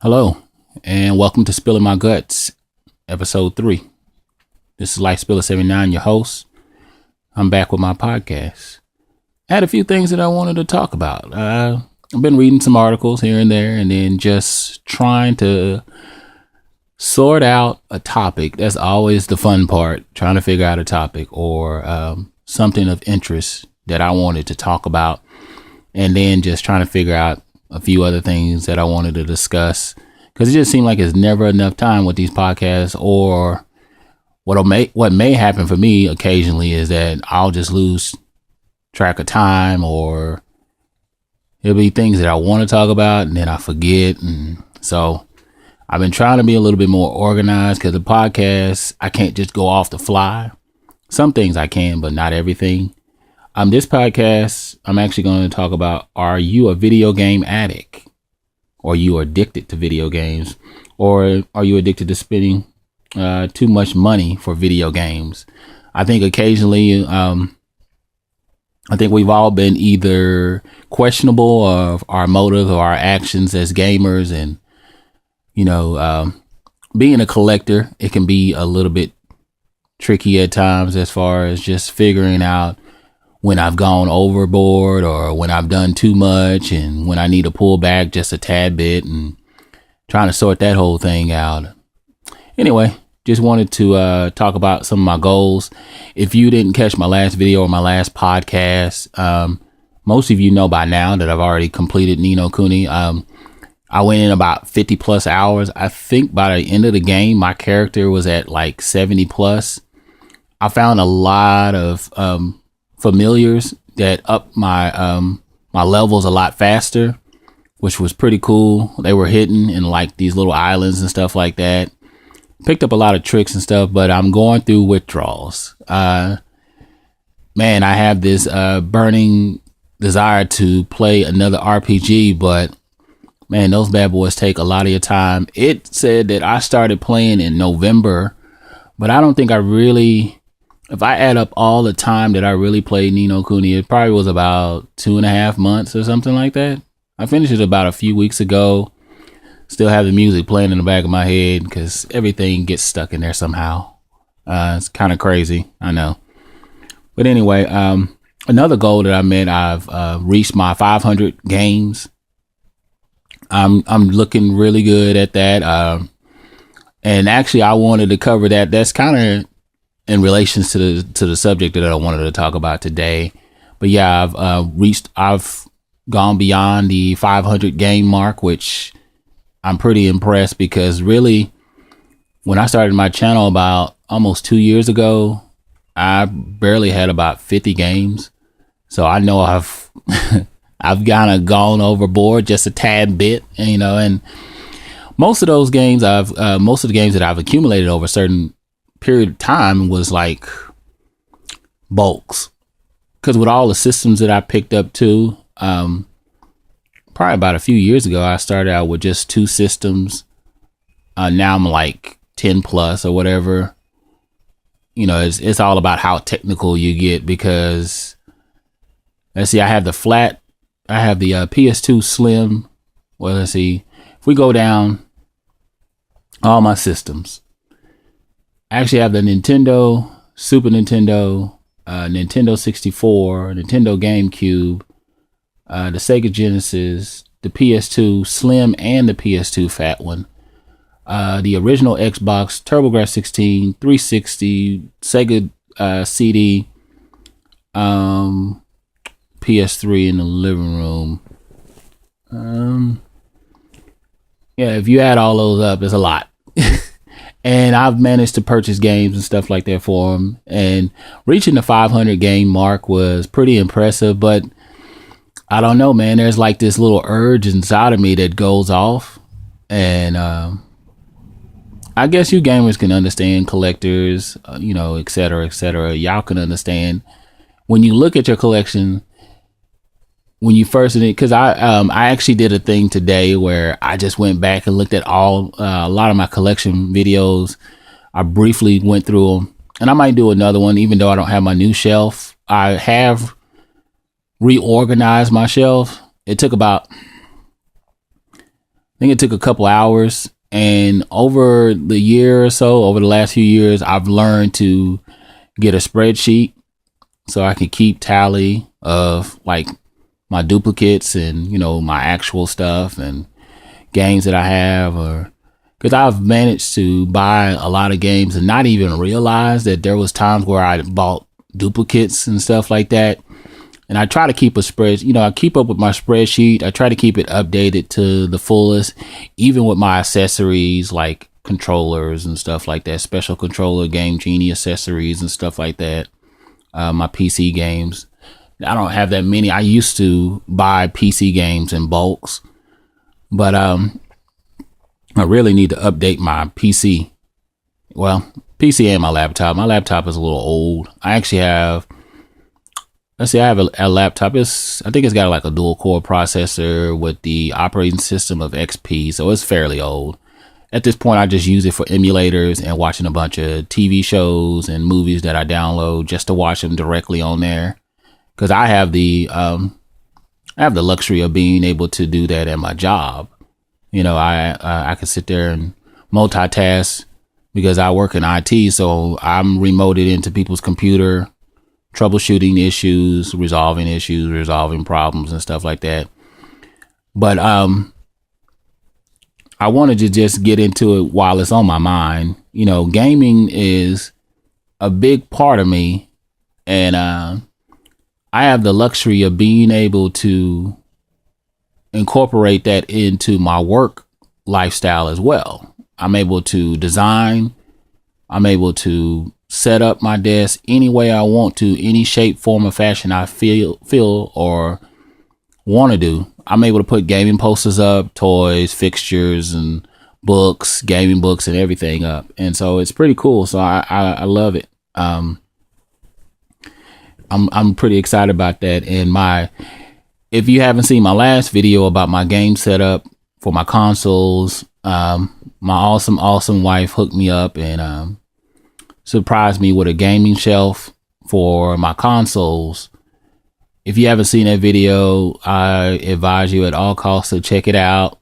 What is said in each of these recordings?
Hello, and welcome to Spilling My Guts, episode 3. This is Lifespiller79, your host. I'm back with my podcast. I had a few things that I wanted to talk about. I've been reading some articles here and there, and then just trying to sort out a topic. That's always the fun part, trying to figure out a topic or something of interest that I wanted to talk about, and then just trying to figure out a few other things that I wanted to discuss, because it just seemed like it's never enough time with these podcasts. Or what may happen for me occasionally is that I'll just lose track of time, or it'll be things that I want to talk about and then I forget. And so I've been trying to be a little bit more organized, because the podcast, I can't just go off the fly. Some things I can, but not everything. This podcast, I'm actually going to talk about, are you a video game addict? Or you are addicted to video games? Or are you addicted to spending too much money for video games? I think occasionally, I think we've all been either questionable of our motive or our actions as gamers. And, being a collector, it can be a little bit tricky at times, as far as just figuring out when I've gone overboard or when I've done too much, and when I need to pull back just a tad bit, and trying to sort that whole thing out. Anyway, just wanted to talk about some of my goals. If you didn't catch my last video or my last podcast, most of you know by now that I've already completed Ni no Kuni. I went in about 50 plus hours. I think by the end of the game, my character was at like 70 plus. I found a lot of familiars that up my my levels a lot faster, which was pretty cool. They were hidden in like these little islands and stuff like that. Picked up a lot of tricks and stuff, but I'm going through withdrawals. Man, I have this burning desire to play another RPG, but man, those bad boys take a lot of your time. It said that I started playing in November, but I don't think I really, if I add up all the time that I really played Ni no Kuni, it probably was about 2.5 months or something like that. I finished it about a few weeks ago. Still have the music playing in the back of my head, because everything gets stuck in there somehow. It's kind of crazy, I know. But anyway, another goal that I met, I've reached my 500 games. I'm looking really good at that. And actually, I wanted to cover that. That's kind of in relations to the subject that I wanted to talk about today. But yeah, I've gone beyond the 500 game mark, which I'm pretty impressed, because really, when I started my channel about almost 2 years ago, I barely had about 50 games. So I know I've I've kind of gone overboard just a tad bit, and most of those games most of the games that I've accumulated over a certain period of time was like bulks, because with all the systems that I picked up too, probably about a few years ago, I started out with just 2 systems. Now I'm like 10 plus or whatever. It's all about how technical you get, because let's see, I have the PS2 Slim. Well, let's see, if we go down all my systems, I actually have the Nintendo, Super Nintendo, Nintendo 64, Nintendo GameCube, the Sega Genesis, the PS2 Slim, and the PS2 Fat one, the original Xbox, TurboGrafx 16, 360, Sega CD, PS3 in the living room. Yeah, if you add all those up, it's a lot. And I've managed to purchase games and stuff like that for them. And reaching the 500 game mark was pretty impressive. But I don't know, man. There's like this little urge inside of me that goes off. And I guess you gamers can understand, collectors, et cetera, et cetera. Y'all can understand when you look at your collection, when you first did it, because I actually did a thing today where I just went back and looked at a lot of my collection videos. I briefly went through them, and I might do another one, even though I don't have my new shelf. I have reorganized my shelf. It took about think it took a couple hours. And over the year or so, over the last few years, I've learned to get a spreadsheet so I can keep tally of like my duplicates and, you know, my actual stuff and games that I have, or because I've managed to buy a lot of games and not even realize that there was times where I bought duplicates and stuff like that. And I try to keep a spread, you know, I keep up with my spreadsheet. I try to keep it updated to the fullest, even with my accessories like controllers and stuff like that, special controller, Game Genie accessories and stuff like that. My PC games, I don't have that many. I used to buy PC games in bulks, but I really need to update my PC. Well, PC and my laptop. My laptop is a little old. I actually have, let's see, I have a laptop. I think it's got like a dual core processor with the operating system of XP. So it's fairly old. At this point, I just use it for emulators and watching a bunch of TV shows and movies that I download just to watch them directly on there. Because I have the luxury of being able to do that at my job. You know, I can sit there and multitask because I work in IT. So I'm remoted into people's computer, troubleshooting issues, resolving problems and stuff like that. But I wanted to just get into it while it's on my mind. You know, gaming is a big part of me, and I have the luxury of being able to incorporate that into my work lifestyle as well. I'm able to design. I'm able to set up my desk any way I want to, any shape, form, or fashion I feel or want to do. I'm able to put gaming posters up, toys, fixtures, and books, gaming books, and everything up. And so it's pretty cool. So I love it. I'm pretty excited about that. And if you haven't seen my last video about my game setup for my consoles, my awesome wife hooked me up and surprised me with a gaming shelf for my consoles. If you haven't seen that video, I advise you at all costs to check it out.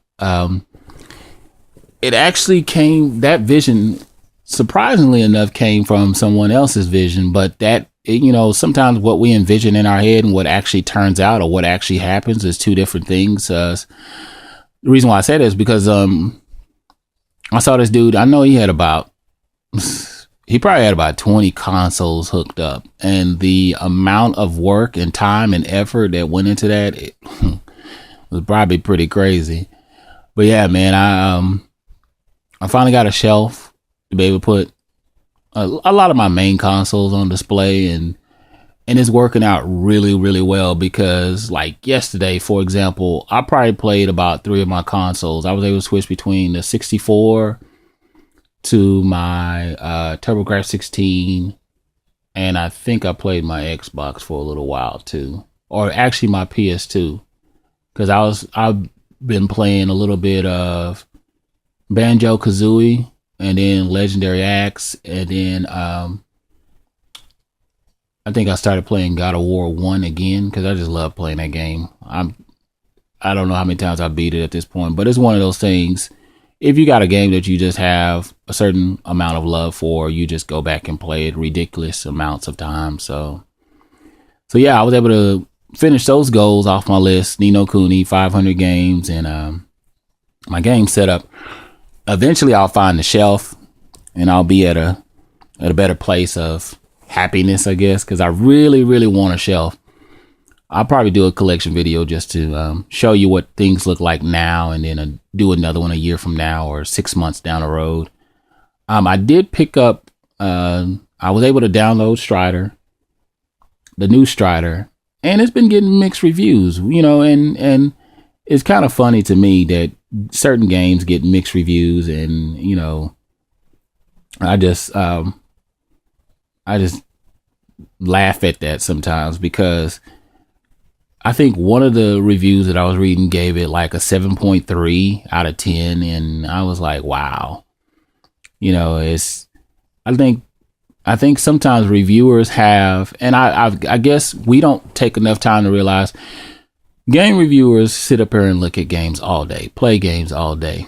It actually that vision, surprisingly enough, came from someone else's vision, but you know, sometimes what we envision in our head and what actually turns out or what actually happens is two different things. The reason why I say that is because I saw this dude. I know he probably had about 20 consoles hooked up, and the amount of work and time and effort that went into that, it was probably pretty crazy. But yeah, man, I finally got a shelf to be able to put a lot of my main consoles on display, and it's working out really, really well because like yesterday, for example, I probably played about 3 of my consoles. I was able to switch between the 64 to my TurboGrafx 16, and I think I played my Xbox for a little while too, or actually my PS2, because I've been playing a little bit of Banjo-Kazooie and then Legendary Axe, and then I think I started playing God of War 1 again because I just love playing that game. I don't know how many times I beat it at this point, but it's one of those things. If you got a game that you just have a certain amount of love for, you just go back and play it ridiculous amounts of time. So yeah, I was able to finish those goals off my list. Ni no Kuni, 500 games, and my game setup. Eventually, I'll find the shelf, and I'll be at a better place of happiness, I guess, because I really, really want a shelf. I'll probably do a collection video just to show you what things look like now, and then do another one a year from now or 6 months down the road. I did pick up, I was able to download Strider, the new Strider, and it's been getting mixed reviews, you know, and it's kind of funny to me that certain games get mixed reviews, and, you know, I just laugh at that sometimes because I think one of the reviews that I was reading gave it like a 7.3 out of 10. And I was like, wow, you know, I think sometimes reviewers have, and I guess we don't take enough time to realize Game reviewers sit up here and look at games all day, play games all day,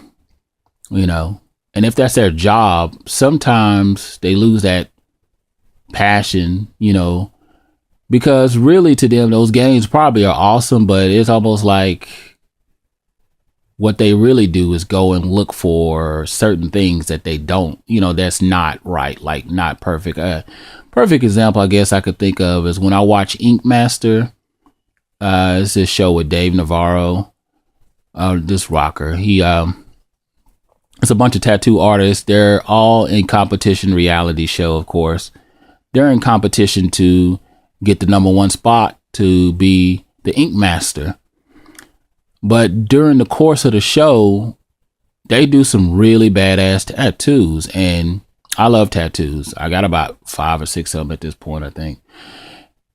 you know, and if that's their job, sometimes they lose that passion, you know, because really to them, those games probably are awesome, but it's almost like what they really do is go and look for certain things that they don't, you know, that's not right, like not perfect. Perfect example, I guess I could think of is when I watch Ink Master. It's this show with Dave Navarro, this rocker. It's a bunch of tattoo artists. They're all in competition reality show, of course. They're in competition to get the #1 spot to be the Ink Master. But during the course of the show, they do some really badass tattoos. And I love tattoos. I got about 5 or 6 of them at this point, I think.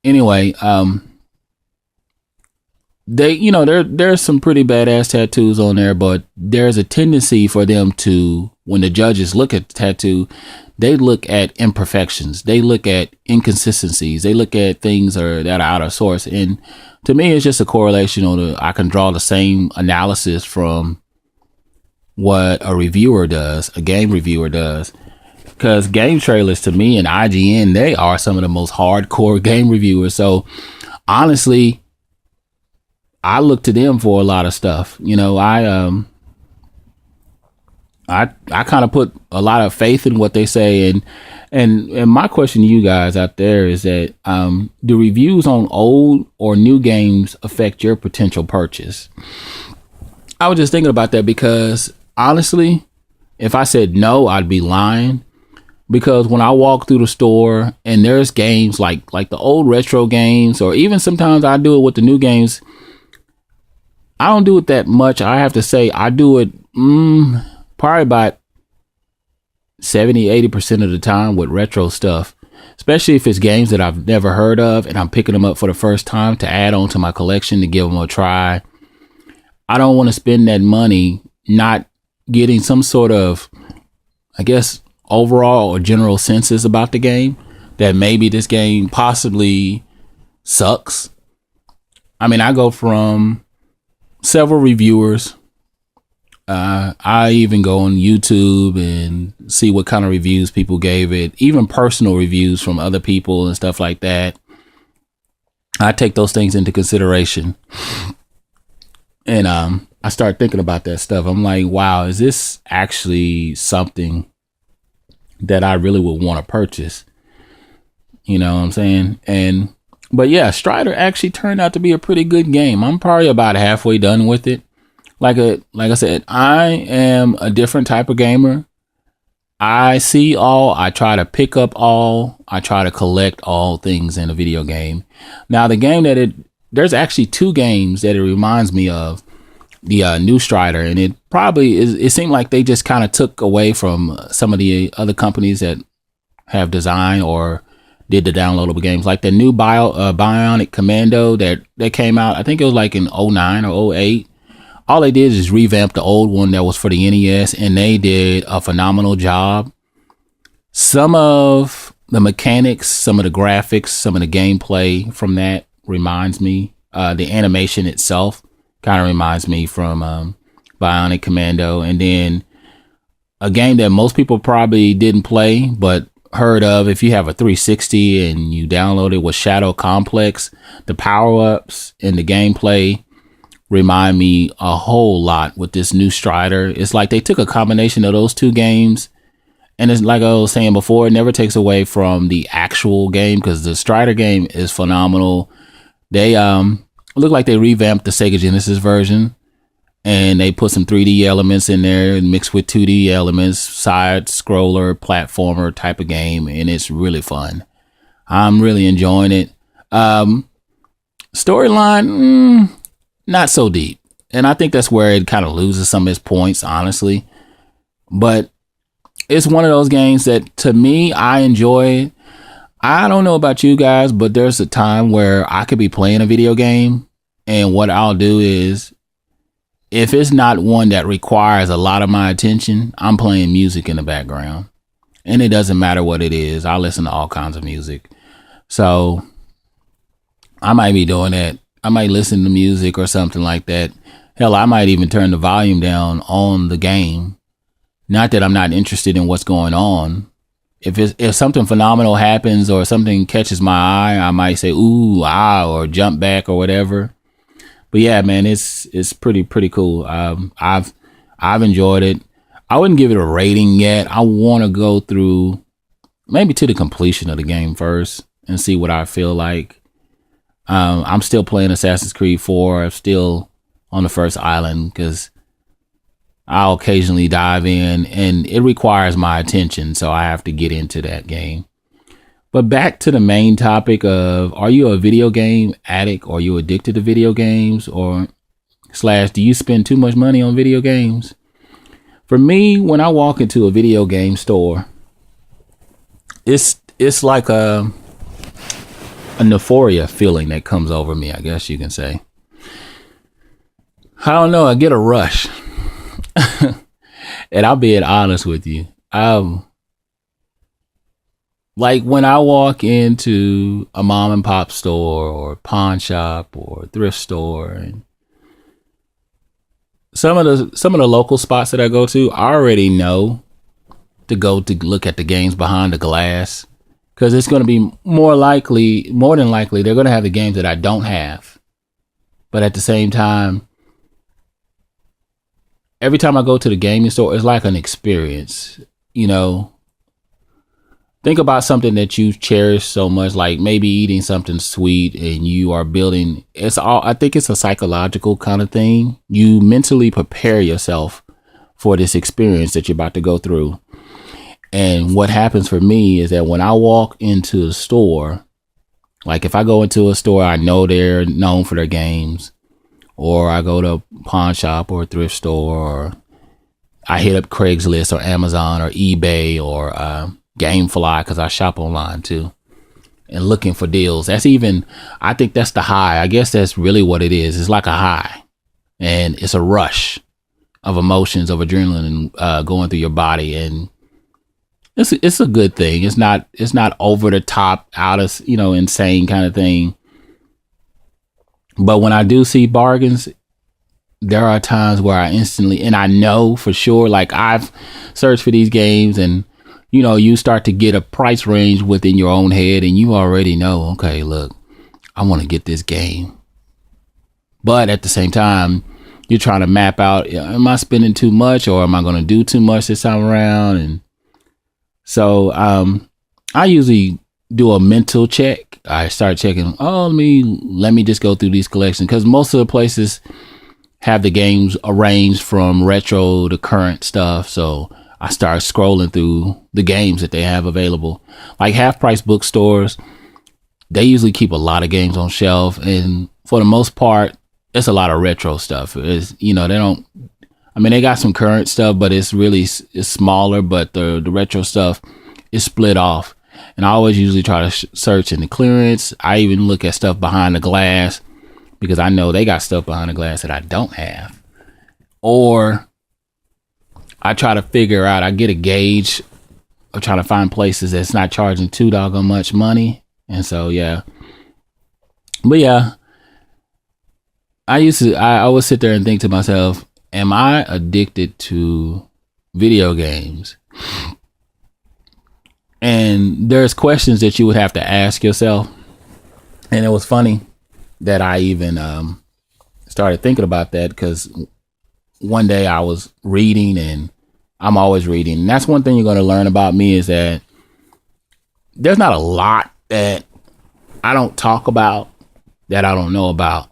Anyway, there's some pretty badass tattoos on there, but there's a tendency for them to, when the judges look at the tattoo, they look at imperfections. They look at inconsistencies. They look at things that are out of source. And to me, it's just a correlation I can draw the same analysis from what a reviewer does, a game reviewer does. Because game trailers to me and IGN, they are some of the most hardcore game reviewers. So honestly, I look to them for a lot of stuff. You know, I kind of put a lot of faith in what they say, and my question to you guys out there is that do reviews on old or new games affect your potential purchase? I was just thinking about that because honestly, if I said no, I'd be lying. Because when I walk through the store and there's games like the old retro games, or even sometimes I do it with the new games, I don't do it that much. I have to say I do it probably about 70-80% of the time with retro stuff, especially if it's games that I've never heard of and I'm picking them up for the first time to add on to my collection to give them a try. I don't want to spend that money not getting some sort of, I guess, overall or general senses about the game that maybe this game possibly sucks. I mean, I go from several reviewers. I even go on YouTube and see what kind of reviews people gave it, even personal reviews from other people and stuff like that. I take those things into consideration. And I start thinking about that stuff. I'm like, wow, is this actually something that I really would want to purchase? You know what I'm saying? But yeah, Strider actually turned out to be a pretty good game. I'm probably about halfway done with it. Like I said, I am a different type of gamer. I see all, I try to pick up all, I try to collect all things in a video game. Now the game there's actually 2 games that it reminds me of. The new Strider, and it probably is. It seemed like they just kind of took away from some of the other companies that have designed or did the downloadable games, like the new Bionic Commando that came out. I think it was like in 09 or 08. All they did is revamp the old one that was for the NES, and they did a phenomenal job. Some of the mechanics, some of the graphics, some of the gameplay from that reminds me. The animation itself kind of reminds me from Bionic Commando. And then a game that most people probably didn't play but heard of if you have a 360 and you download it, was Shadow Complex. The power-ups and the gameplay remind me a whole lot with this new Strider. It's like they took a combination of those 2 games, and it's like I was saying before, it never takes away from the actual game, because the Strider game is phenomenal. They look like they revamped the Sega Genesis version, and they put some 3D elements in there and mixed with 2D elements, side scroller, platformer type of game, and it's really fun. I'm really enjoying it. Storyline, not so deep, and I think that's where it kind of loses some of its points, honestly. But it's one of those games that, to me, I enjoy it. I don't know about you guys, but there's a time where I could be playing a video game, and what I'll do is, if it's not one that requires a lot of my attention, I'm playing music in the background. And it doesn't matter what it is. I listen to all kinds of music. So I might be doing that. I might listen to music or something like that. Hell, I might even turn the volume down on the game. Not that I'm not interested in what's going on. If something phenomenal happens or something catches my eye, I might say ooh, ah, or jump back or whatever. But yeah, man, it's pretty cool. I've enjoyed it. I wouldn't give it a rating yet. I want to go through maybe to the completion of the game first and see what I feel like. I'm still playing Assassin's Creed 4. I'm still on the first island because I'll occasionally dive in and it requires my attention. So I have to get into that game. But back to the main topic of, are you a video game addict? Or are you addicted to video games? Or / do you spend too much money on video games? For me, when I walk into a video game store, it's like a euphoria feeling that comes over me, I guess you can say. I don't know, I get a rush. And I'll be honest with you. Like when I walk into a mom and pop store or pawn shop or thrift store, and some of the local spots that I go to, I already know to go to look at the games behind the glass, because it's going to be more than likely, they're going to have the games that I don't have. But at the same time, every time I go to the gaming store, it's like an experience. You know, think about something that you cherish so much, like maybe eating something sweet and you are building. I think it's a psychological kind of thing. You mentally prepare yourself for this experience that you're about to go through. And what happens for me is that when I walk into a store, like if I go into a store, I know they're known for their games, or I go to a pawn shop or a thrift store, or I hit up Craigslist or Amazon or eBay or Gamefly, because I shop online too, and looking for deals. I think that's the high. I guess that's really what it is. It's like a high, and it's a rush of emotions, of adrenaline going through your body, and it's a good thing. It's not over the top, out of, insane kind of thing. But when I do see bargains, there are times where I instantly, and I know for sure, like I've searched for these games, and you start to get a price range within your own head, and you already know, okay, look, I want to get this game. But at the same time, you're trying to map out, am I spending too much, or am I going to do too much this time around? And so I usually do a mental check. I start checking, let me just go through these collections, because most of the places have the games arranged from retro to current stuff. So I start scrolling through the games that they have available. Like half price bookstores, they usually keep a lot of games on shelf, and for the most part, it's a lot of retro stuff. They got some current stuff, but it's smaller, but the retro stuff is split off. And I always usually try to search in the clearance. I even look at stuff behind the glass, because I know they got stuff behind the glass that I don't have. Or I try to figure out, I get a gauge of trying to find places that's not charging too doggone much money. And so, yeah. But yeah, I always sit there and think to myself, am I addicted to video games? And there's questions that you would have to ask yourself. And it was funny that I even started thinking about that, because one day I was reading, and I'm always reading. And that's one thing you're going to learn about me, is that there's not a lot that I don't talk about that I don't know about.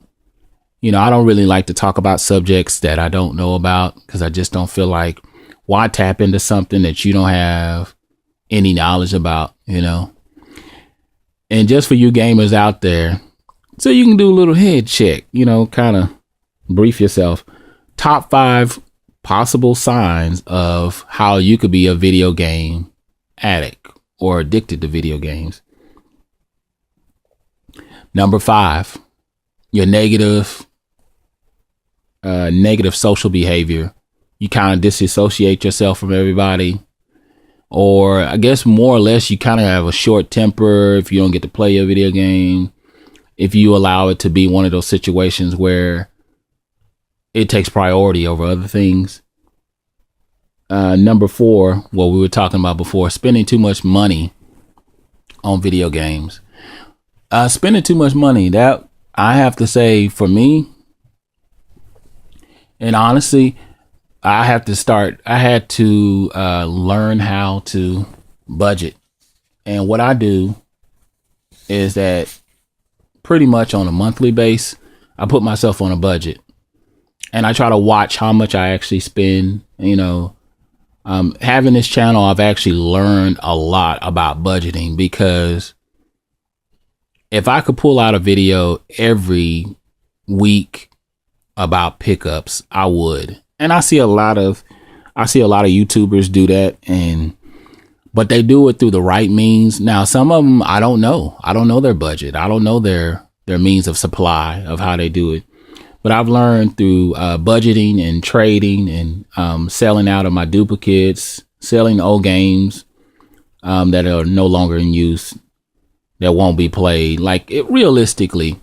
I don't really like to talk about subjects that I don't know about, because I just don't feel like, why tap into something that you don't have any knowledge about, And just for you gamers out there, so you can do a little head check, kind of brief yourself. Top 5 possible signs of how you could be a video game addict or addicted to video games. Number 5, your negative social behavior. You kind of disassociate yourself from everybody, or I guess more or less you kind of have a short temper if you don't get to play a video game. if you allow it to be one of those situations where it takes priority over other things. Number 4, what we were talking about before, spending too much money on video games. Spending too much money, that I have to say, for me, and honestly, I had to learn how to budget. And what I do is that pretty much on a monthly base, I put myself on a budget and I try to watch how much I actually spend. Having this channel, I've actually learned a lot about budgeting, because if I could pull out a video every week about pickups, I would. And I see a lot of YouTubers do that, but they do it through the right means. Now, some of them, I don't know their budget. I don't know their means of supply of how they do it. But I've learned through budgeting and trading and selling out of my duplicates, selling old games that are no longer in use, that won't be played. Like, realistically,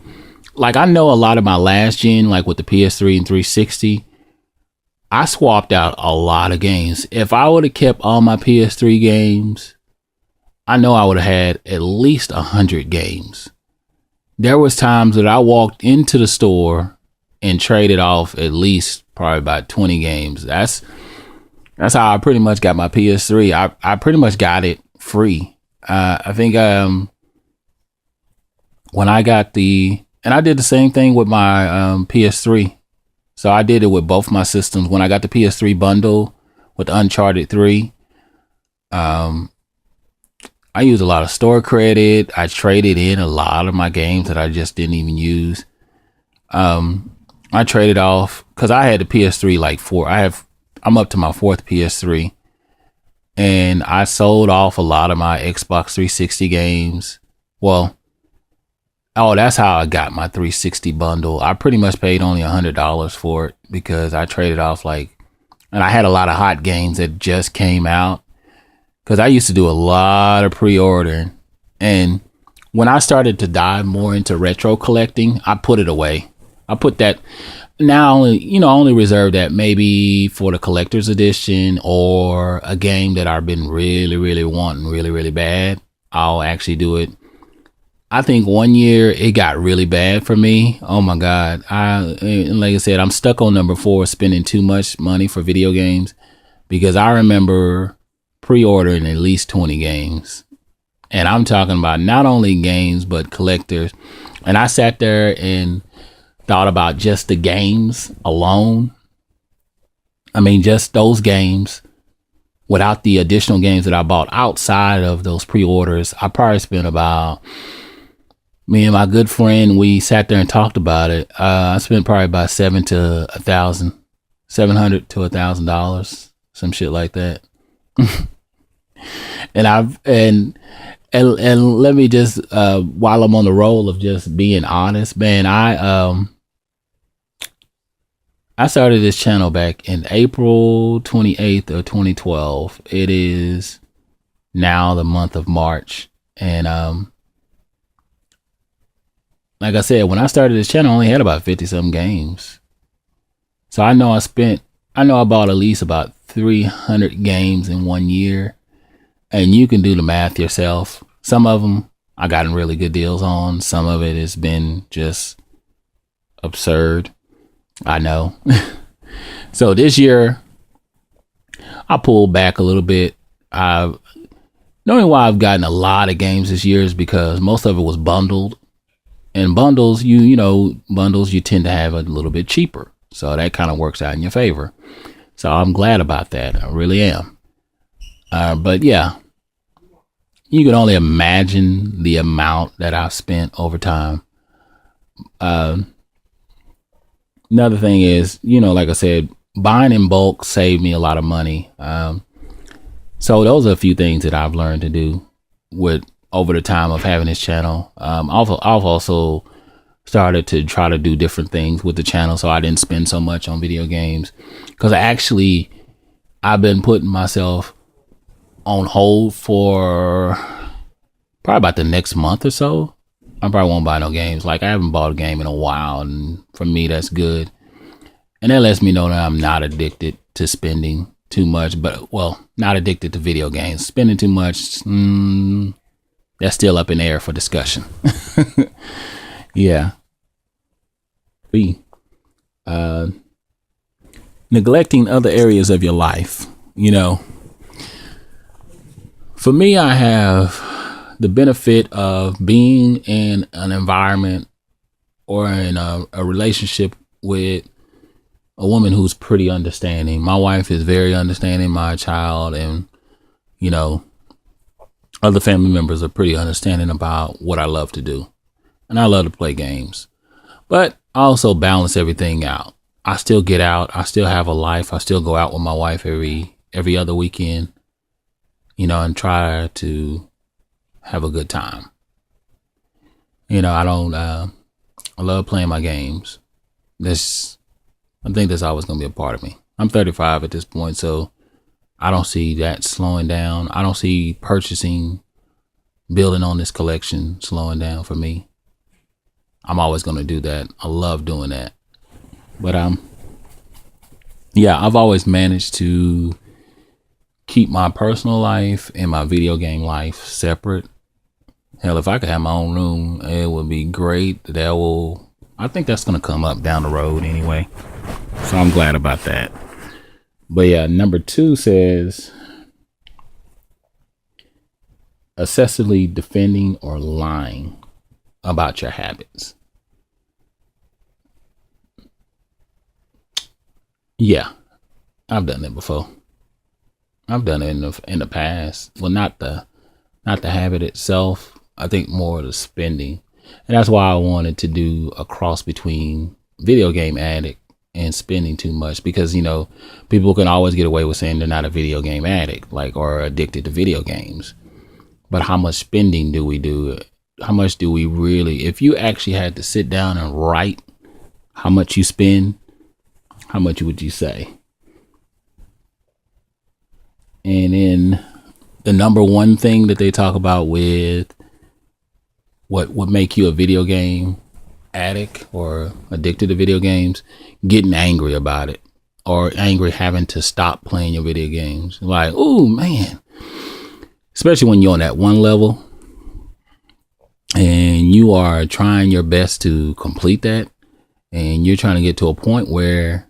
like, I know a lot of my last gen, like with the PS3 and 360, I swapped out a lot of games. If I would have kept all my PS3 games, I know I would have had at least 100 games. There was times that I walked into the store and traded off at least probably about 20 games. That's how I pretty much got my PS3. I pretty much got it free. I think when I got and I did the same thing with my PS3. So I did it with both my systems. When I got the PS3 bundle with Uncharted 3, I used a lot of store credit. I traded in a lot of my games that I just didn't even use. I traded off because I had the PS3 like 4. I'm up to my 4th PS3, and I sold off a lot of my Xbox 360 games. Well, that's how I got my 360 bundle. I pretty much paid only $100 for it because I traded off and I had a lot of hot games that just came out, because I used to do a lot of pre-ordering. And when I started to dive more into retro collecting, I put it away. I put that now, only reserve that maybe for the collector's edition or a game that I've been really, really wanting really, really bad. I'll actually do it. I think one year it got really bad for me. Oh my God. Like I said, I'm stuck on number 4, spending too much money for video games, because I remember pre-ordering at least 20 games. And I'm talking about not only games, but collectors. And I sat there and thought about just the games alone. I mean, just those games without the additional games that I bought outside of those pre-orders. I probably spent about, me and my good friend, we sat there and talked about it. I spent probably about $700 to $1,000, some shit like that. And let me just, while I'm on the roll of just being honest, man, I started this channel back in April 28th of 2012. It is now the month of March. And, like I said, when I started this channel, I only had about 50 some games. So I know I bought at least about 300 games in 1 year. And you can do the math yourself. Some of them I gotten really good deals on. Some of it has been just absurd. I know. So this year, I pulled back a little bit. The only why I've gotten a lot of games this year is because most of it was bundled. And bundles, bundles you tend to have a little bit cheaper. So that kind of works out in your favor. So I'm glad about that. I really am. But yeah, you can only imagine the amount that I've spent over time. Another thing is, like I said, buying in bulk saved me a lot of money. So those are a few things that I've learned to do over the time of having this channel. I've also started to try to do different things with the channel, so I didn't spend so much on video games, because I've been putting myself on hold for probably about the next month or so. I probably won't buy no games. Like, I haven't bought a game in a while, and for me, that's good. And that lets me know that I'm not addicted to spending too much, but, well, not addicted to video games. Spending too much, that's still up in the air for discussion. Yeah. B. Neglecting other areas of your life. You know, for me, I have the benefit of being in an environment or in a relationship with a woman who's pretty understanding. My wife is very understanding. My child and, you know, other family members are pretty understanding about what I love to do. And I love to play games. But I also balance everything out. I still get out. I still have a life. I still go out with my wife every other weekend, you know, and try to have a good time. You know, I love playing my games. I think that's always going to be a part of me. I'm 35 at this point, so I don't see that slowing down. I don't see purchasing, building on this collection slowing down for me. I'm always going to do that. I love doing that. But yeah, I've always managed to keep my personal life and my video game life separate. Hell, if I could have my own room, it would be great. I think that's going to come up down the road anyway. So I'm glad about that. But yeah, number 2 says excessively defending or lying about your habits. Yeah, I've done it before. I've done it in the past. Well, not the habit itself. I think more the spending. And that's why I wanted to do a cross between video game addict and spending too much, because, you know, people can always get away with saying they're not a video game addict, like, or addicted to video games. But how much spending do we do? How much do we really, if you actually had to sit down and write how much you spend, how much would you say? And then the number one thing that they talk about with what would make you a video game addict or addicted to video games, getting angry about it, or angry having to stop playing your video games. Like, oh man, especially when you're on that one level and you are trying your best to complete that, and you're trying to get to a point where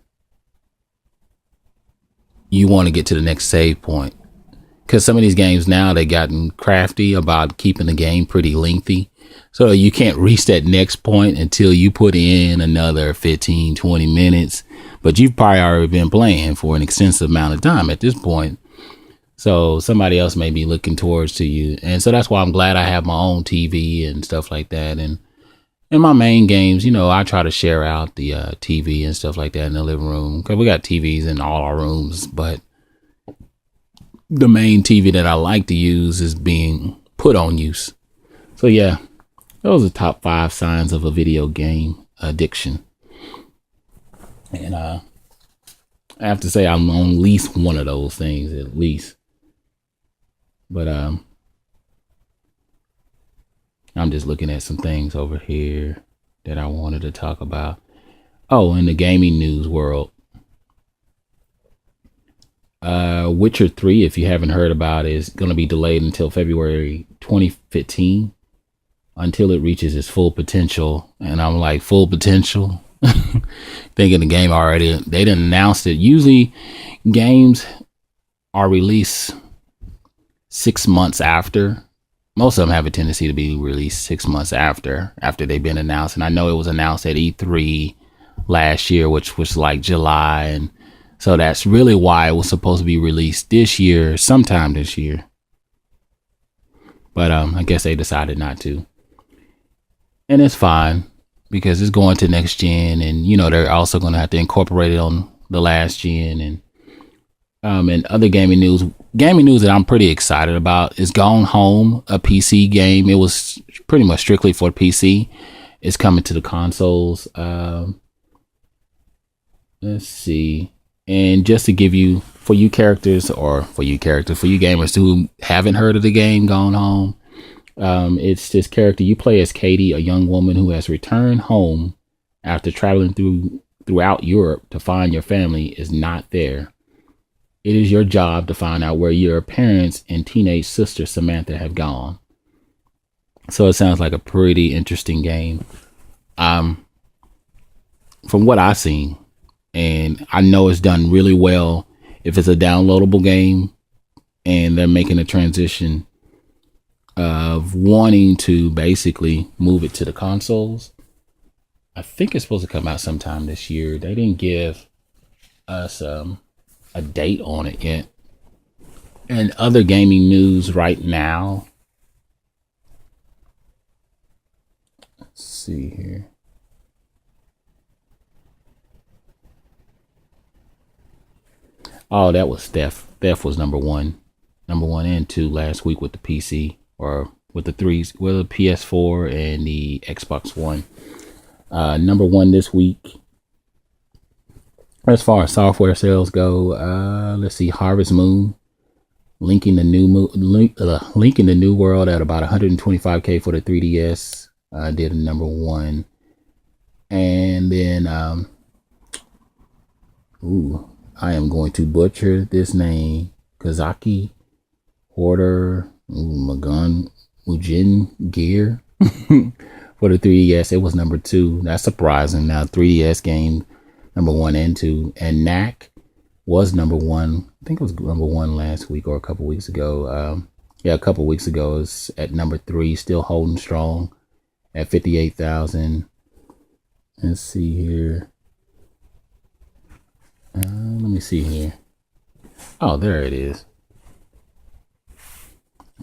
you want to get to the next save point. Because some of these games now, they've gotten crafty about keeping the game pretty lengthy. So you can't reach that next point until you put in another 15, 20 minutes. But you've probably already been playing for an extensive amount of time at this point. So somebody else may be looking towards to you. And so that's why I'm glad I have my own TV and stuff like that. And in my main games, you know, I try to share out the TV and stuff like that in the living room, because we got TVs in all our rooms. But the main TV that I like to use is being put on use. So yeah, those are the top 5 signs of a video game addiction. And I have to say I'm on at least one of those things, at least. But I'm just looking at some things over here that I wanted to talk about. Oh, in the gaming news world, Witcher 3, if you haven't heard about it, is going to be delayed until February 2015 until it reaches its full potential. And I'm like, full potential? Thinking the game already, they didn't announce it. Usually games are released 6 months after. Most of them have a tendency to be released 6 months after they've been announced. And I know it was announced at E3 last year, which was like July. And so that's really why it was supposed to be released this year, sometime this year. But I guess they decided not to. And it's fine, because it's going to next gen. And, you know, they're also going to have to incorporate it on the last gen. And other gaming news that I'm pretty excited about is Gone Home, a PC game. It was pretty much strictly for PC. It's coming to the consoles. Let's see. And just to give you, for you gamers who haven't heard of the game Gone Home, It's this character you play as Katie, a young woman who has returned home after traveling throughout Europe to find your family is not there. It is your job to find out where your parents and teenage sister Samantha have gone. So it sounds like a pretty interesting game. Um, from what I've seen, and I know it's done really well if it's a downloadable game and they're making a transition of wanting to basically move it to the consoles. I think it's supposed to come out sometime this year. They didn't give us a date on it yet. And other gaming news right now. Let's see here. Oh, that was Theft. Theft was number one and two last week with the PC, or with the threes, with the PS4 and the Xbox One. Number one this week. As far as software sales go, let's see, Harvest Moon, linking the new world at about 125K for the 3DS. Did a number one, and then I am going to butcher this name, Kazaki Hoarder Magun Ujin Gear for the 3DS. It was number two. That's surprising. Now 3DS game number one and two, and Knack was number one. I think it was number one last week or a couple weeks ago. A couple weeks ago. It's at number three, still holding strong at 58,000. Let's see here. Let me see here. Oh, there it is.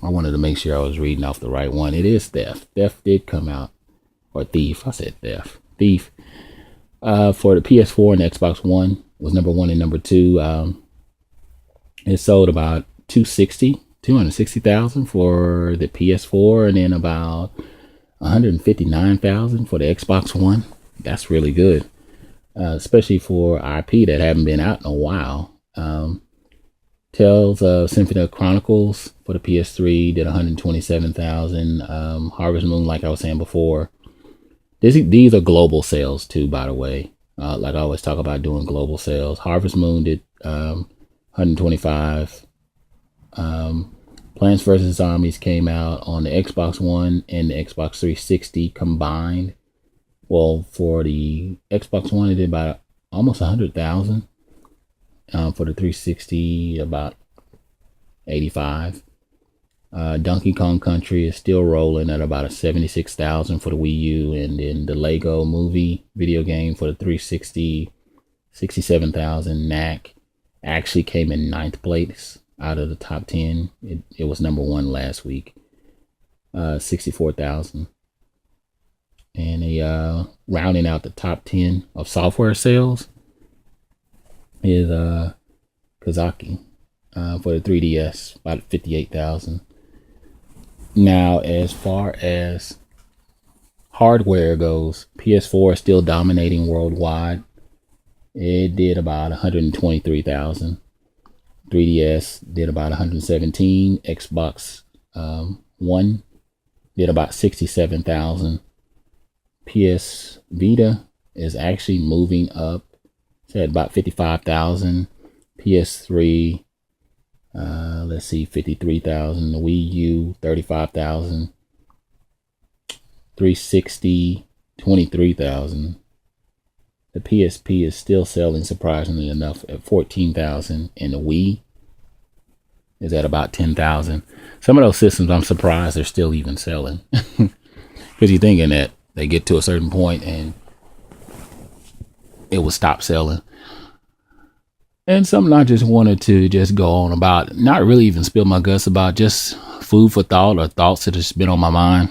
I wanted to make sure I was reading off the right one. It is Theft. Theft did come out. Or Thief. I said Theft. Thief. For the PS4 and Xbox One was number one and number two. It sold about 260,000 for the PS4, and then about 159,000 for the Xbox One. That's really good, especially for IP that haven't been out in a while. Tales of Symphony of Chronicles for the PS3 did 127,000. Harvest Moon, like I was saying before, these are global sales too, by the way. Like I always talk about doing global sales. Harvest Moon did 125. Plants vs. Zombies came out on the Xbox One and the Xbox 360 combined. Well, for the Xbox One, it did about almost 100,000. For the 360, about 85. Donkey Kong Country is still rolling at about a 76,000 for the Wii U, and then the Lego Movie video game for the 360, 67,000. Knack actually came in ninth place out of the top 10. It was number one last week, 64,000. And rounding out the top 10 of software sales is Kazaki for the 3DS, about 58,000. Now, as far as hardware goes, PS4 is still dominating worldwide. It did about 123,000. 3DS did about 117. Xbox One did about 67,000. PS Vita is actually moving up. It's at about 55,000. PS3, let's see, 53,000. The Wii U, 35,000. 360, 23,000. The PSP is still selling, surprisingly enough, at 14,000, and the Wii is at about 10,000. Some of those systems, I'm surprised they're still even selling, because you're thinking that they get to a certain point and it will stop selling. And something I just wanted to just go on about, not really even spill my guts about, just food for thought or thoughts that have just been on my mind.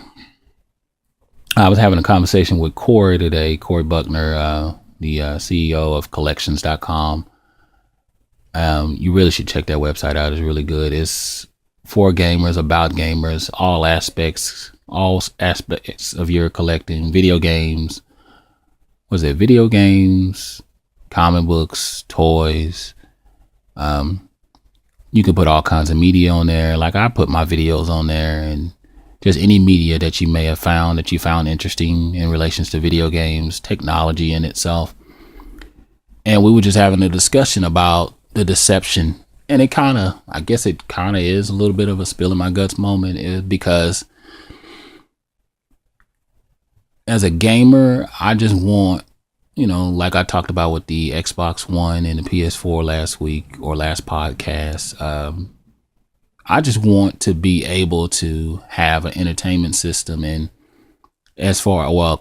I was having a conversation with Corey today, Corey Buckner, the CEO of collections.com. You really should check that website out. It's really good. It's for gamers, about gamers, all aspects of your collecting. Video games, video games, comic books, toys. You can put all kinds of media on there. Like I put my videos on there, and just any media that you may have found that you found interesting in relations to video games, technology in itself. And we were just having a discussion about the deception. And I guess it kind of is a little bit of a spill in my guts moment, is because as a gamer, I just want, like I talked about with the Xbox One and the PS4 last week or last podcast, I just want to be able to have an entertainment system, and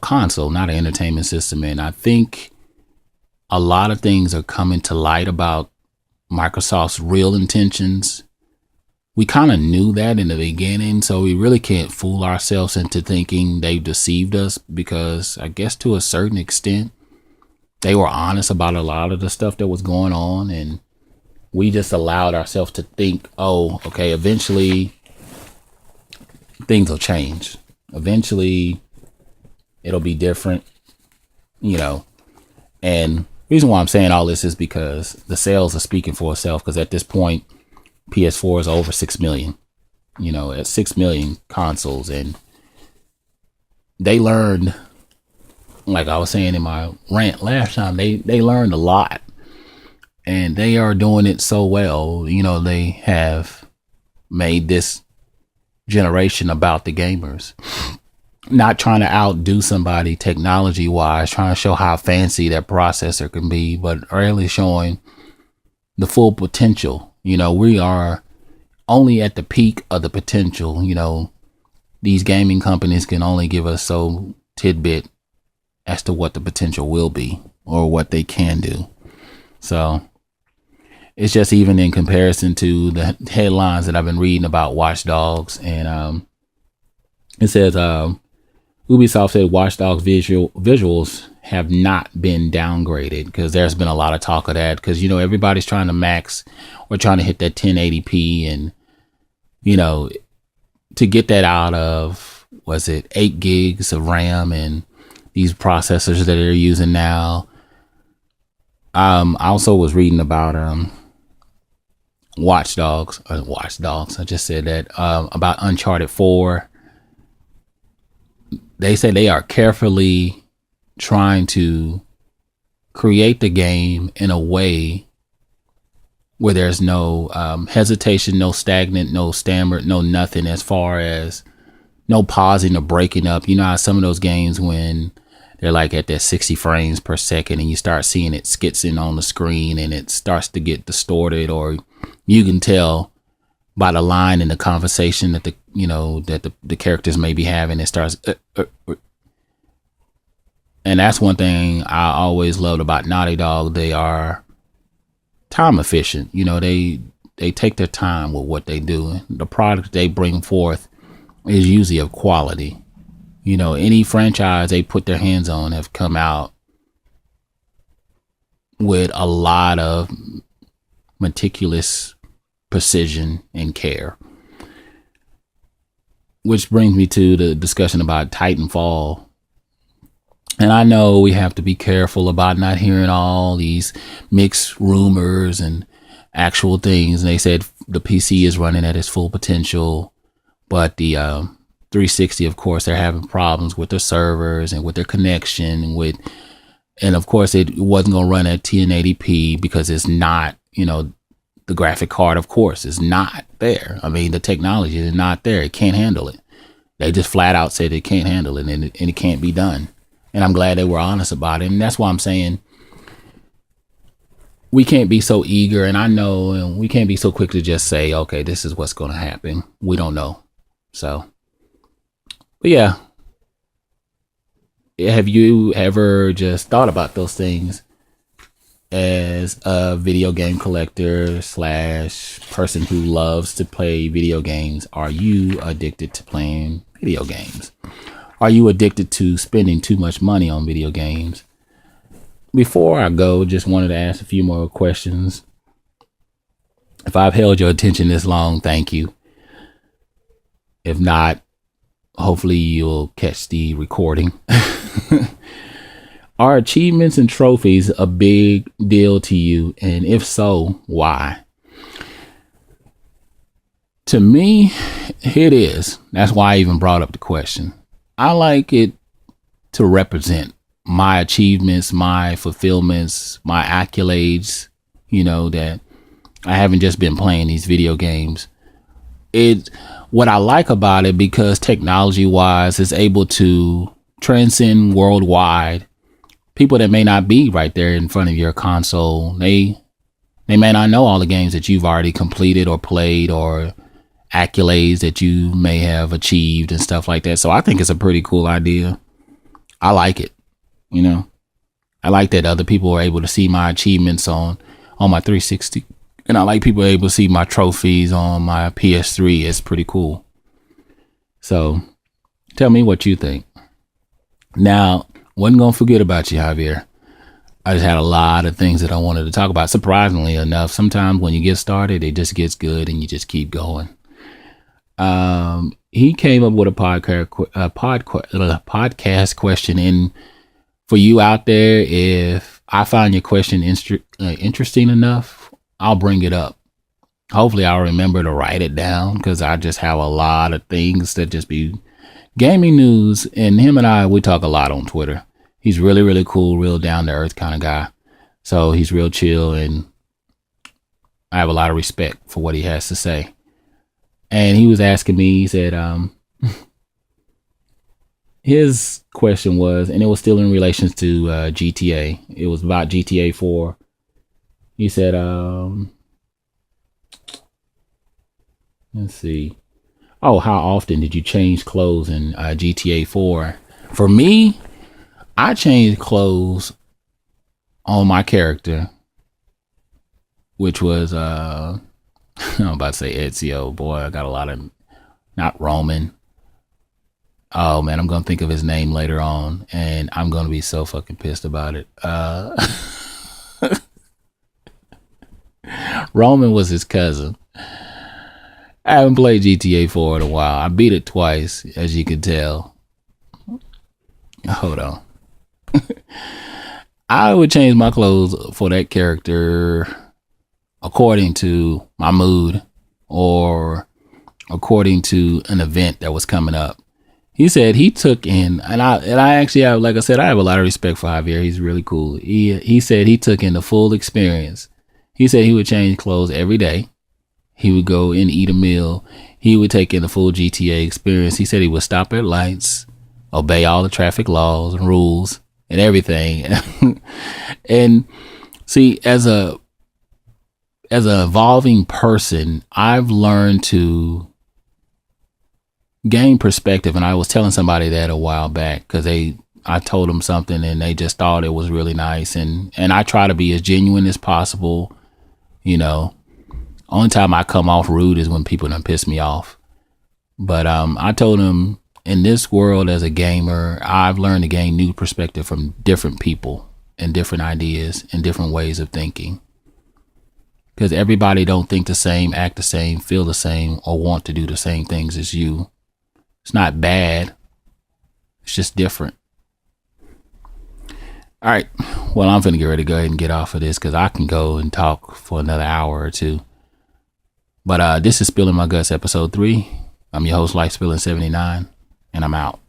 console, not an entertainment system. And I think a lot of things are coming to light about Microsoft's real intentions. We kind of knew that in the beginning, so we really can't fool ourselves into thinking they've deceived us, because I guess to a certain extent, they were honest about a lot of the stuff that was going on, and we just allowed ourselves to think, oh, okay, eventually things will change. Eventually it'll be different, and the reason why I'm saying all this is because the sales are speaking for itself, because at this point, PS4 is over 6 million, at 6 million consoles. And they learned, like I was saying in my rant last time, they learned a lot, and they are doing it so well. They have made this generation about the gamers, not trying to outdo somebody technology wise, trying to show how fancy their processor can be, but really showing the full potential. We are only at the peak of the potential. These gaming companies can only give us so tidbit as to what the potential will be or what they can do. So it's just, even in comparison to the headlines that I've been reading about Watch Dogs, and it says Ubisoft said Watch Dogs visuals have not been downgraded, because there's been a lot of talk of that, because everybody's trying to max or trying to hit that 1080p, and to get that out of, was it 8 gigs of RAM and these processors that they're using now. I also was reading about Watch Dogs. I just said that, about Uncharted 4. They said they are carefully trying to create the game in a way where there's no hesitation, no stagnant, no stammered, no nothing, as far as no pausing or breaking up. How some of those games, when they're like at that 60 frames per second and you start seeing it skitzing on the screen and it starts to get distorted, or you can tell by the line in the conversation that the characters may be having, it starts and that's one thing I always loved about Naughty Dog. They are time efficient. They take their time with what they do. The product they bring forth is usually of quality. Any franchise they put their hands on have come out with a lot of meticulous precision and care. Which brings me to the discussion about Titanfall. And I know we have to be careful about not hearing all these mixed rumors and actual things. And they said the PC is running at its full potential, but the 360, of course, they're having problems with their servers and with their connection, and of course it wasn't going to run at 1080p because it's not, the graphic card, of course, is not there. I mean, the technology is not there. It can't handle it. They just flat out said it can't handle it, and it can't be done. And I'm glad they were honest about it. And that's why I'm saying we can't be so eager. And I know, and we can't be so quick to just say, okay, this is what's going to happen. We don't know. So, but yeah. Have you ever just thought about those things as a video game collector / person who loves to play video games? Are you addicted to playing video games? Are you addicted to spending too much money on video games? Before I go, just wanted to ask a few more questions. If I've held your attention this long, thank you. If not, hopefully you'll catch the recording. Are achievements and trophies a big deal to you? And if so, why? To me, it is. That's why I even brought up the question. I like it to represent my achievements, my fulfillments, my accolades, that I haven't just been playing these video games. What I like about it, because technology wise, it's able to transcend worldwide. People that may not be right there in front of your console, they may not know all the games that you've already completed or played, or accolades that you may have achieved and stuff like that. So I think it's a pretty cool idea. I like it. I like that other people are able to see my achievements on my 360, and I like people are able to see my trophies on my PS3. It's pretty cool. So tell me what you think. Now, wasn't gonna forget about you, Javier. I just had a lot of things that I wanted to talk about. Surprisingly enough, sometimes when you get started, it just gets good and you just keep going. He came up with a podcast question, and for you out there, if I find your question interesting enough, I'll bring it up. Hopefully I'll remember to write it down, because I just have a lot of things that just be gaming news. And him and we talk a lot on Twitter. He's really, really cool, real down to earth kind of guy. So he's real chill, and I have a lot of respect for what he has to say. And he was asking me, he said, his question was, and it was still in relation to GTA. It was about GTA 4. He said, let's see. Oh, how often did you change clothes in GTA 4? For me, I changed clothes on my character, which was, I'm about to say Ezio. Boy, I got a lot of, not Roman. Oh man, I'm going to think of his name later on, and I'm going to be so fucking pissed about it. Roman was his cousin. I haven't played GTA 4 in a while. I beat it twice, as you can tell. Hold on. I would change my clothes for that character according to my mood, or according to an event that was coming up. He said he took in, and I actually have, like I said, I have a lot of respect for Javier. He's really cool. He said he took in the full experience. He said he would change clothes every day. He would go and eat a meal. He would take in the full GTA experience. He said he would stop at lights, obey all the traffic laws and rules and everything. And see, as an evolving person, I've learned to gain perspective. And I was telling somebody that a while back, because I told them something and they just thought it was really nice. And I try to be as genuine as possible. Only time I come off rude is when people done piss me off. But I told them, in this world as a gamer, I've learned to gain new perspective from different people and different ideas and different ways of thinking. Because everybody don't think the same, act the same, feel the same, or want to do the same things as you. It's not bad. It's just different. All right. Well, I'm finna get ready to go ahead and get off of this, because I can go and talk for another hour or two. But this is Spilling My Guts, episode 3. I'm your host, Lifespiller79, and I'm out.